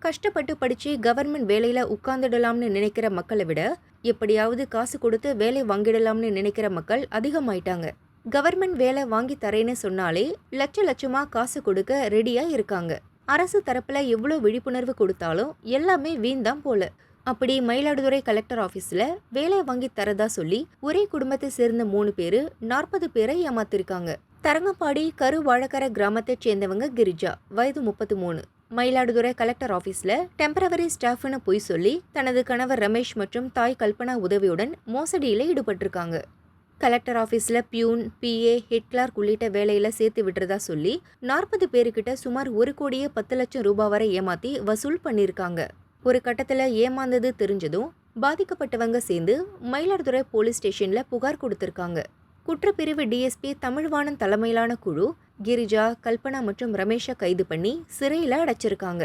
கஷ்டப்பட்டு படிச்சு கவர்மெண்ட் வேலையில உட்கார்ந்துடலாம்னு நினைக்கிற மக்களை விட எப்படியாவது காசு கொடுத்து வேலை வாங்கிடலாம்னு நினைக்கிற மக்கள் அதிகமாயிட்டாங்க. கவர்மெண்ட் வேலை வாங்கி தரேன்னு சொன்னாலே லட்சமா காசு கொடுக்க ரெடியா இருக்காங்க. அரசு தரப்புல எவ்வளோ விழிப்புணர்வு கொடுத்தாலும் எல்லாமே வீண்தான் போல. அப்படி மயிலாடுதுறை கலெக்டர் ஆபீஸ்ல வேலை வாங்கி தரதா சொல்லி ஒரே குடும்பத்தை சேர்ந்த 3 பேரு 40 பேரை ஏமாத்திருக்காங்க. தரங்கம்பாடி கருவாழக்கரை கிராமத்தை சேர்ந்தவங்க கிரிஜா, வயது 33. மயிலாடுதுறை கலெக்டர் ஆபீஸ்ல டெம்பரவரி ஸ்டாஃப்னு பொய் சொல்லி தனது கணவர் ரமேஷ் மற்றும் தாய் கல்பனா உதவியுடன் மோசடியில ஈடுபட்டிருக்காங்க. கலெக்டர் ஆபீஸ்ல பியூன், PA, ஹெட் கிளார்க் உள்ளிட்ட வேலையில சேர்த்து விடுறதா சொல்லி 40 பேருக்கிட்ட சுமார் 1,10,00,000 ரூபாய் வரை ஏமாத்தி வசூல் பண்ணியிருக்காங்க. ஒரு கட்டத்துல ஏமாந்தது தெரிஞ்சதும் பாதிக்கப்பட்டவங்க சேர்ந்து மயிலாடுதுறை போலீஸ் ஸ்டேஷன்ல புகார் கொடுத்திருக்காங்க. குற்றப்பிரிவு DSP தமிழ்வாணன் தலைமையிலான குழு கிரிஜா, கல்பனா மற்றும் ரமேஷை கைது பண்ணி சிறையில் அடைச்சிருக்காங்க.